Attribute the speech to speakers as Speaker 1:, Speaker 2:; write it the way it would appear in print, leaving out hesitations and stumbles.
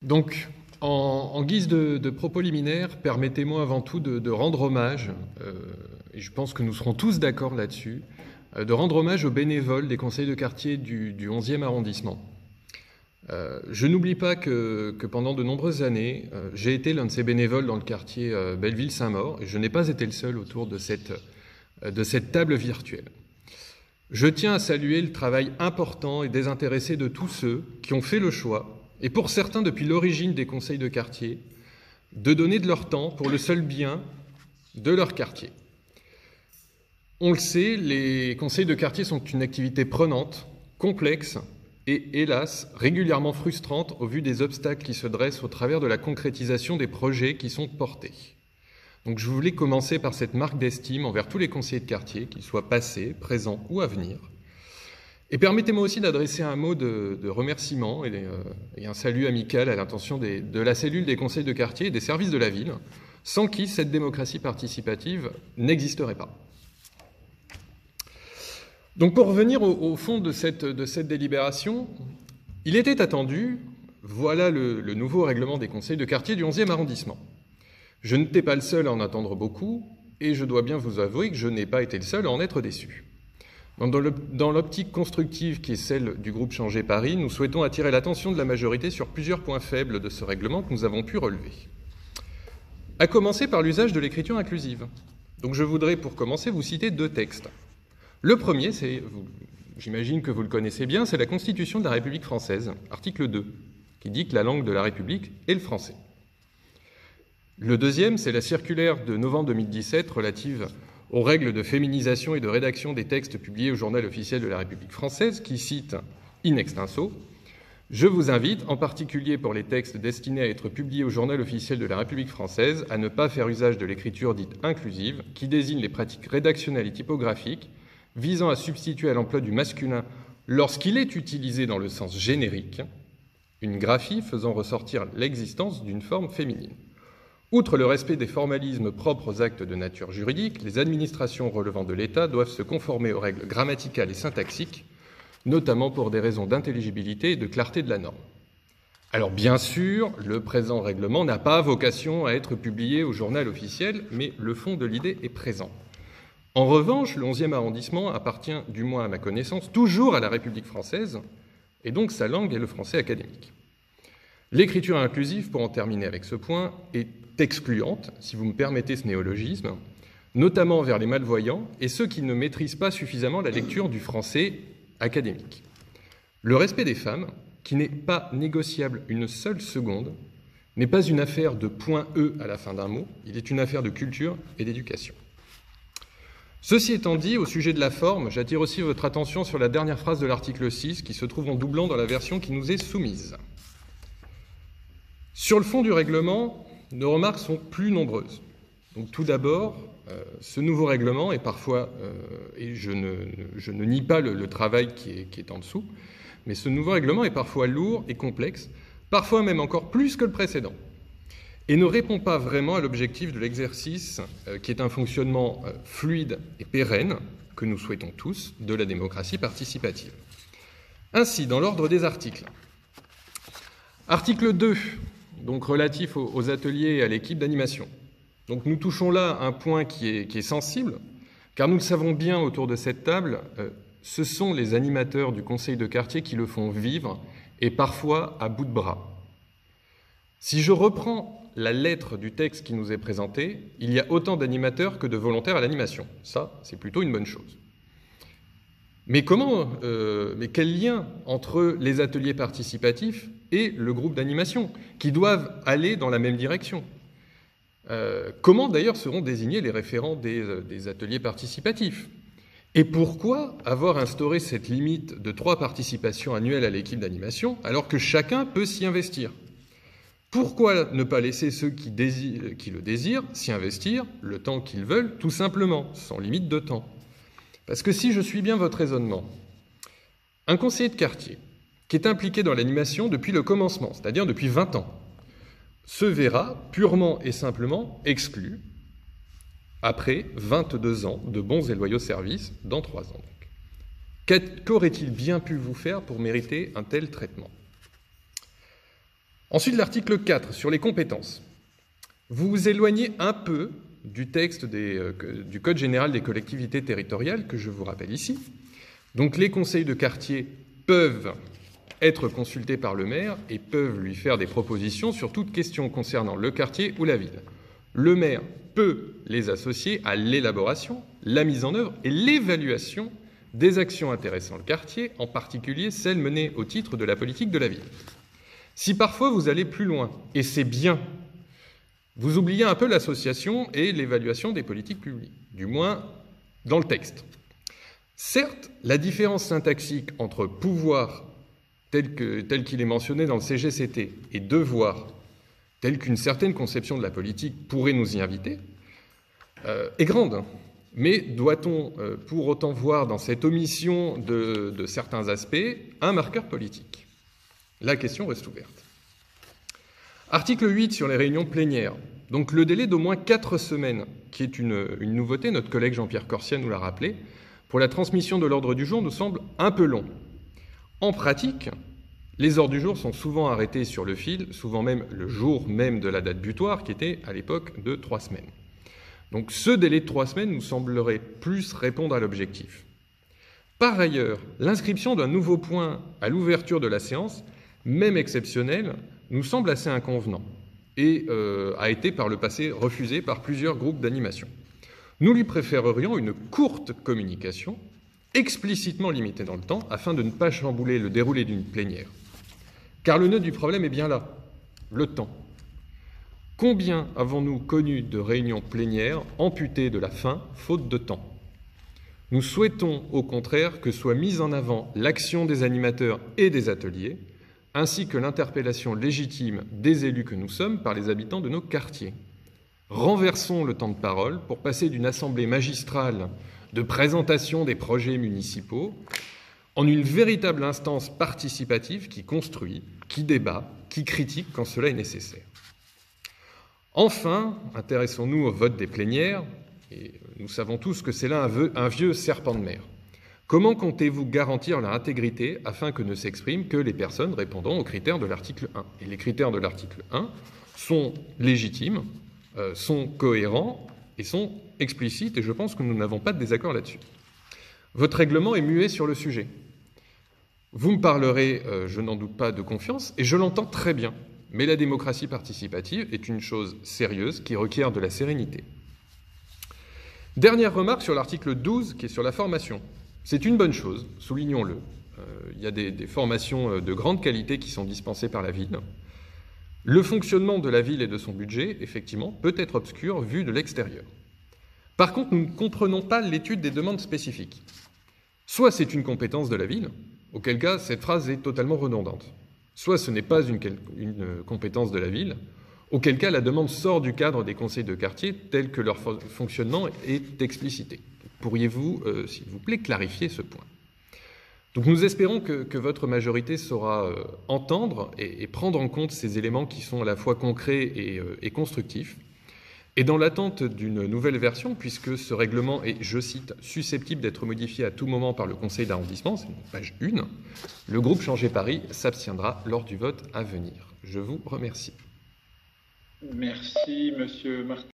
Speaker 1: Donc, en guise de propos liminaire, permettez-moi avant tout de rendre hommage, et je pense que nous serons tous d'accord là-dessus, de rendre hommage aux bénévoles des conseils de quartier du 11e arrondissement. Je n'oublie pas que pendant de nombreuses années, j'ai été l'un de ces bénévoles dans le quartier Belleville-Saint-Maur, et je n'ai pas été le seul autour de cette table virtuelle. Je tiens à saluer le travail important et désintéressé de tous ceux qui ont fait le choix, et pour certains depuis l'origine des conseils de quartier, de donner de leur temps pour le seul bien de leur quartier. On le sait, les conseils de quartier sont une activité prenante, complexe et, hélas, régulièrement frustrante au vu des obstacles qui se dressent au travers de la concrétisation des projets qui sont portés. Donc je voulais commencer par cette marque d'estime envers tous les conseillers de quartier, qu'ils soient passés, présents ou à venir. Et permettez-moi aussi d'adresser un mot de remerciement et un salut amical à l'intention de la cellule des conseils de quartier et des services de la ville, sans qui cette démocratie participative n'existerait pas. Donc pour revenir au fond de cette délibération, il était attendu, voilà le nouveau règlement des conseils de quartier du 11e arrondissement. Je n'étais pas le seul à en attendre beaucoup, et je dois bien vous avouer que je n'ai pas été le seul à en être déçu. Dans l'optique constructive qui est celle du groupe Changer Paris, nous souhaitons attirer l'attention de la majorité sur plusieurs points faibles de ce règlement que nous avons pu relever. À commencer par l'usage de l'écriture inclusive. Donc je voudrais pour commencer vous citer deux textes. Le premier, j'imagine que vous le connaissez bien, c'est la Constitution de la République française, article 2, qui dit que la langue de la République est le français. Le deuxième, c'est la circulaire de novembre 2017 relative aux règles de féminisation et de rédaction des textes publiés au Journal officiel de la République française, qui cite in extenso « Je vous invite, en particulier pour les textes destinés à être publiés au Journal officiel de la République française, à ne pas faire usage de l'écriture dite inclusive, qui désigne les pratiques rédactionnelles et typographiques visant à substituer à l'emploi du masculin, lorsqu'il est utilisé dans le sens générique, une graphie faisant ressortir l'existence d'une forme féminine. » Outre le respect des formalismes propres aux actes de nature juridique, les administrations relevant de l'État doivent se conformer aux règles grammaticales et syntaxiques, notamment pour des raisons d'intelligibilité et de clarté de la norme. Alors bien sûr, le présent règlement n'a pas vocation à être publié au journal officiel, mais le fond de l'idée est présent. En revanche, le 11e arrondissement appartient, du moins à ma connaissance, toujours à la République française, et donc sa langue est le français académique. L'écriture inclusive, pour en terminer avec ce point, est excluante, si vous me permettez ce néologisme, notamment vers les malvoyants et ceux qui ne maîtrisent pas suffisamment la lecture du français académique. Le respect des femmes, qui n'est pas négociable une seule seconde, n'est pas une affaire de point E à la fin d'un mot, il est une affaire de culture et d'éducation. Ceci étant dit, au sujet de la forme, j'attire aussi votre attention sur la dernière phrase de l'article 6 qui se trouve en doublant dans la version qui nous est soumise. Sur le fond du règlement, nos remarques sont plus nombreuses. Donc, tout d'abord, ce nouveau règlement est parfois, et je ne nie pas le travail qui est en dessous, mais ce nouveau règlement est parfois lourd et complexe, parfois même encore plus que le précédent, et ne répond pas vraiment à l'objectif de l'exercice qui est un fonctionnement fluide et pérenne, que nous souhaitons tous, de la démocratie participative. Ainsi, dans l'ordre des articles, article 2, donc relatif aux ateliers et à l'équipe d'animation. Donc nous touchons là un point qui est sensible, car nous le savons bien autour de cette table, ce sont les animateurs du conseil de quartier qui le font vivre, et parfois à bout de bras. Si je reprends la lettre du texte qui nous est présenté, il y a autant d'animateurs que de volontaires à l'animation. Ça, c'est plutôt une bonne chose. Mais quel lien entre les ateliers participatifs et le groupe d'animation, qui doivent aller dans la même direction? Comment d'ailleurs seront désignés les référents des ateliers participatifs? Et pourquoi avoir instauré cette limite de 3 participations annuelles à l'équipe d'animation alors que chacun peut s'y investir? Pourquoi ne pas laisser ceux qui le désirent s'y investir le temps qu'ils veulent, tout simplement, sans limite de temps? Parce que si je suis bien votre raisonnement, un conseiller de quartier qui est impliqué dans l'animation depuis le commencement, c'est-à-dire depuis 20 ans, se verra purement et simplement exclu après 22 ans de bons et loyaux services dans 3 ans. Qu'aurait-il bien pu vous faire pour mériter un tel traitement? Ensuite, l'article 4 sur les compétences. Vous vous éloignez un peu du texte du Code général des collectivités territoriales, que je vous rappelle ici. Donc les conseils de quartier peuvent être consultés par le maire et peuvent lui faire des propositions sur toute question concernant le quartier ou la ville. Le maire peut les associer à l'élaboration, la mise en œuvre et l'évaluation des actions intéressant le quartier, en particulier celles menées au titre de la politique de la ville. Si parfois vous allez plus loin, et c'est bien, vous oubliez un peu l'association et l'évaluation des politiques publiques, du moins dans le texte. Certes, la différence syntaxique entre pouvoir tel qu'il est mentionné dans le CGCT et devoir tel qu'une certaine conception de la politique pourrait nous y inviter est grande. Mais doit-on pour autant voir dans cette omission de certains aspects un marqueur politique? La question reste ouverte. Article 8 sur les réunions plénières. Donc le délai d'au moins 4 semaines, qui est une nouveauté, notre collègue Jean-Pierre Corsia nous l'a rappelé, pour la transmission de l'ordre du jour nous semble un peu long. En pratique, les ordres du jour sont souvent arrêtés sur le fil, souvent même le jour même de la date butoir, qui était à l'époque de 3 semaines. Donc ce délai de 3 semaines nous semblerait plus répondre à l'objectif. Par ailleurs, l'inscription d'un nouveau point à l'ouverture de la séance, même exceptionnelle, nous semble assez inconvenant et a été par le passé refusé par plusieurs groupes d'animation. Nous lui préférerions une courte communication, explicitement limitée dans le temps, afin de ne pas chambouler le déroulé d'une plénière. Car le nœud du problème est bien là, le temps. Combien avons-nous connu de réunions plénières amputées de la fin, faute de temps? Nous souhaitons au contraire que soit mise en avant l'action des animateurs et des ateliers, ainsi que l'interpellation légitime des élus que nous sommes par les habitants de nos quartiers. Renversons le temps de parole pour passer d'une assemblée magistrale de présentation des projets municipaux en une véritable instance participative qui construit, qui débat, qui critique quand cela est nécessaire. Enfin, intéressons-nous au vote des plénières, et nous savons tous que c'est là un vieux serpent de mer. Comment comptez-vous garantir leur intégrité afin que ne s'expriment que les personnes répondant aux critères de l'article 1? Et les critères de l'article 1 sont légitimes, sont cohérents et sont explicites, et je pense que nous n'avons pas de désaccord là-dessus. Votre règlement est muet sur le sujet. Vous me parlerez, je n'en doute pas, de confiance, et je l'entends très bien. Mais la démocratie participative est une chose sérieuse qui requiert de la sérénité. Dernière remarque sur l'article 12 qui est sur la formation. C'est une bonne chose, soulignons-le. Il y a des formations de grande qualité qui sont dispensées par la ville. Le fonctionnement de la ville et de son budget, effectivement, peut être obscur vu de l'extérieur. Par contre, nous ne comprenons pas l'étude des demandes spécifiques. Soit c'est une compétence de la ville, auquel cas cette phrase est totalement redondante. Soit ce n'est pas une compétence de la ville, auquel cas la demande sort du cadre des conseils de quartier tel que leur fonctionnement est explicité. Pourriez-vous, s'il vous plaît, clarifier ce point? Donc nous espérons que votre majorité saura entendre et prendre en compte ces éléments qui sont à la fois concrets et constructifs. Et dans l'attente d'une nouvelle version, puisque ce règlement est, je cite, susceptible d'être modifié à tout moment par le conseil d'arrondissement, c'est page 1, le groupe Changer Paris s'abstiendra lors du vote à venir. Je vous remercie.
Speaker 2: Merci, Monsieur Martin.